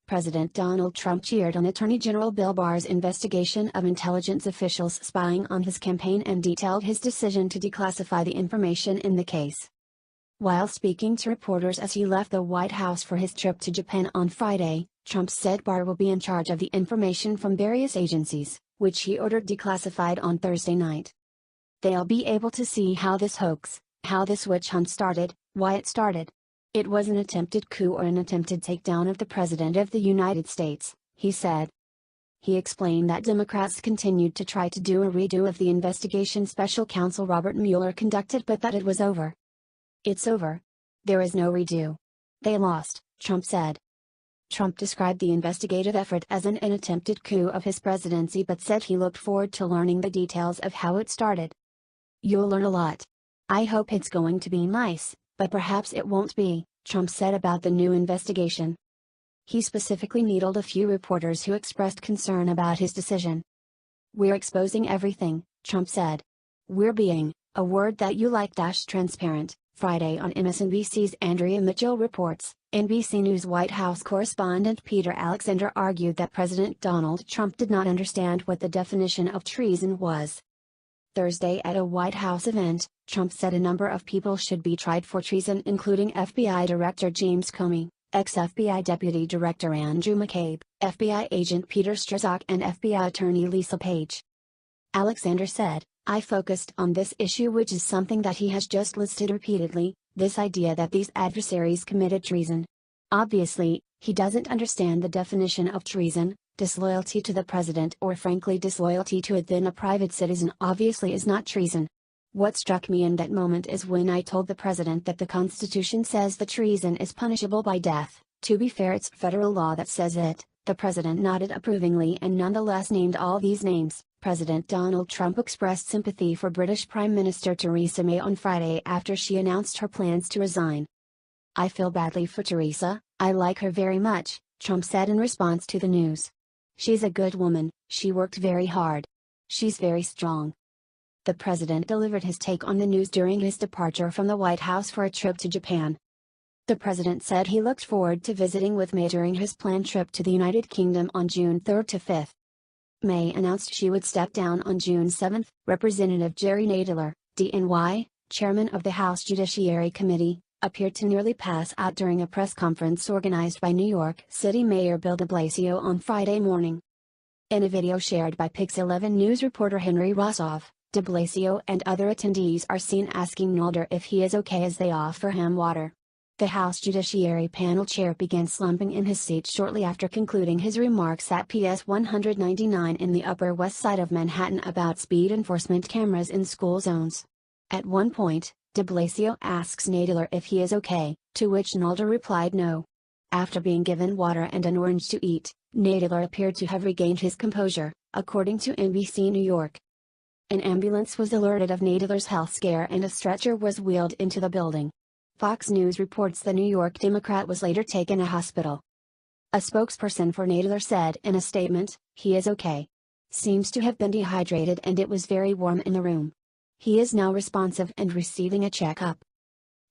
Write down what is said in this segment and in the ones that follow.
President Donald Trump cheered on Attorney General Bill Barr's investigation of intelligence officials spying on his campaign and detailed his decision to declassify the information in the case. While speaking to reporters as he left the White House for his trip to Japan on Friday, Trump said Barr will be in charge of the information from various agencies, which he ordered declassified on Thursday night. They'll be able to see how this hoax, how this witch hunt started, why it started. It was an attempted coup or an attempted takedown of the President of the United States, he said. He explained that Democrats continued to try to do a redo of the investigation Special Counsel Robert Mueller conducted, but that it was over. It's over. There is no redo. They lost, Trump said. Trump described the investigative effort as an attempted coup of his presidency but said he looked forward to learning the details of how it started. You'll learn a lot. I hope it's going to be nice, but perhaps it won't be, Trump said about the new investigation. He specifically needled a few reporters who expressed concern about his decision. We're exposing everything, Trump said. We're being, a word that you like, transparent. Friday on MSNBC's Andrea Mitchell reports, NBC News White House correspondent Peter Alexander argued that President Donald Trump did not understand what the definition of treason was. Thursday at a White House event, Trump said a number of people should be tried for treason, including FBI Director James Comey, ex-FBI Deputy Director Andrew McCabe, FBI Agent Peter Strzok and FBI Attorney Lisa Page. Alexander said, I focused on this issue, which is something that he has just listed repeatedly, this idea that these adversaries committed treason. Obviously, he doesn't understand the definition of treason. Disloyalty to the president, or frankly disloyalty to a then a private citizen, obviously is not treason. What struck me in that moment is when I told the president that the Constitution says the treason is punishable by death. To be fair, it's federal law that says it. The president nodded approvingly and nonetheless named all these names. President Donald Trump expressed sympathy for British Prime Minister Theresa May on Friday after she announced her plans to resign. I feel badly for Theresa, I like her very much, Trump said in response to the news. She's a good woman, she worked very hard. She's very strong. The president delivered his take on the news during his departure from the White House for a trip to Japan. The president said he looked forward to visiting with May during his planned trip to the United Kingdom on June 3 to 5. May announced she would step down on June 7. Representative Jerry Nadler, DNY, chairman of the House Judiciary Committee, appeared to nearly pass out during a press conference organized by New York City Mayor Bill de Blasio on Friday morning. In a video shared by Pix 11 News reporter Henry Rossoff, de Blasio and other attendees are seen asking Nadler if he is okay as they offer him water. The House Judiciary Panel chair began slumping in his seat shortly after concluding his remarks at PS 199 in the Upper West Side of Manhattan about speed enforcement cameras in school zones. At one point, de Blasio asks Nadler if he is okay, to which Nadler replied no. After being given water and an orange to eat, Nadler appeared to have regained his composure, according to NBC New York. An ambulance was alerted of Nadler's health scare and a stretcher was wheeled into the building. Fox News reports the New York Democrat was later taken to hospital. A spokesperson for Nadler said in a statement, "He is okay. Seems to have been dehydrated and it was very warm in the room. He is now responsive and receiving a checkup."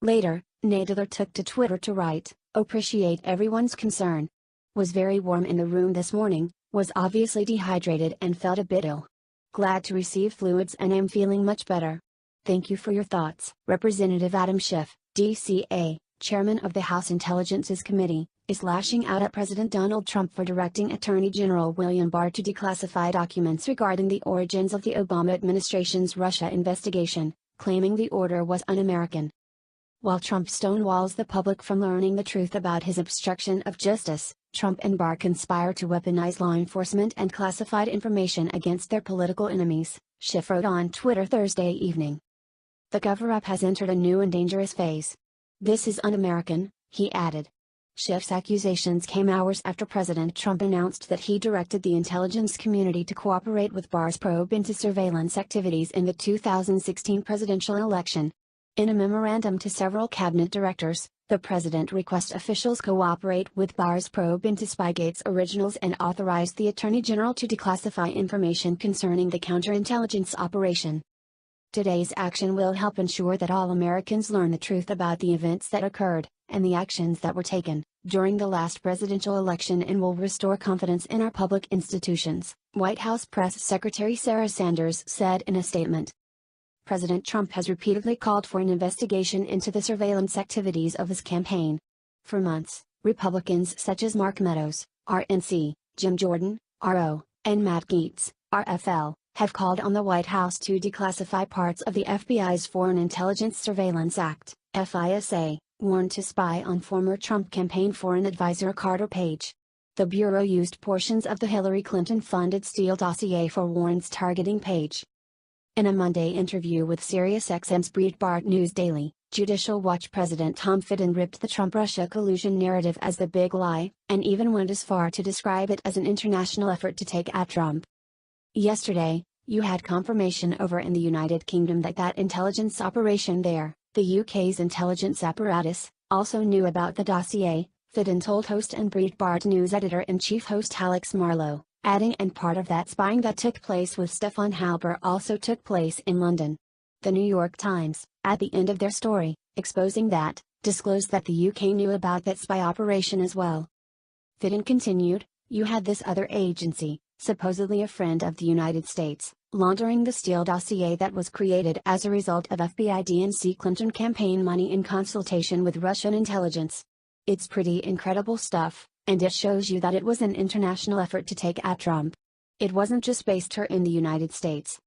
Later, Nadler took to Twitter to write, "Appreciate everyone's concern. Was very warm in the room this morning, was obviously dehydrated and felt a bit ill. Glad to receive fluids and am feeling much better. Thank you for your thoughts." Representative Adam Schiff, DCA, chairman of the House Intelligence Committee, is lashing out at President Donald Trump for directing Attorney General William Barr to declassify documents regarding the origins of the Obama administration's Russia investigation, claiming the order was un-American. While Trump stonewalls the public from learning the truth about his obstruction of justice, Trump and Barr conspire to weaponize law enforcement and classified information against their political enemies, Schiff wrote on Twitter Thursday evening. The cover-up has entered a new and dangerous phase. This is un-American, he added. Schiff's accusations came hours after President Trump announced that he directed the intelligence community to cooperate with Barr's probe into surveillance activities in the 2016 presidential election. In a memorandum to several cabinet directors, the president requests officials cooperate with Barr's probe into Spygate's originals and authorized the Attorney General to declassify information concerning the counterintelligence operation. Today's action will help ensure that all Americans learn the truth about the events that occurred, and the actions that were taken, during the last presidential election and will restore confidence in our public institutions, White House Press Secretary Sarah Sanders said in a statement. President Trump has repeatedly called for an investigation into the surveillance activities of his campaign. For months, Republicans such as Mark Meadows, RNC, Jim Jordan, RO, and Matt Gaetz, RFL, have called on the White House to declassify parts of the FBI's Foreign Intelligence Surveillance Act, FISA, warned to spy on former Trump campaign foreign advisor Carter Page. The Bureau used portions of the Hillary Clinton-funded Steele dossier for warrants targeting Page. In a Monday interview with SiriusXM's Breitbart News Daily, Judicial Watch President Tom Fitton ripped the Trump-Russia collusion narrative as the big lie, and even went as far to describe it as an international effort to take out Trump. Yesterday, you had confirmation over in the United Kingdom that intelligence operation there, the UK's intelligence apparatus, also knew about the dossier, Fitton told host and Breitbart News editor-in-chief host Alex Marlow, adding, and part of that spying that took place with Stefan Halper also took place in London. The New York Times, at the end of their story, exposing that, disclosed that the UK knew about that spy operation as well. Fitton continued, you had this other agency, supposedly a friend of the United States, laundering the Steele dossier that was created as a result of FBI DNC Clinton campaign money in consultation with Russian intelligence. It's pretty incredible stuff, and it shows you that it was an international effort to take out Trump. It wasn't just based here in the United States,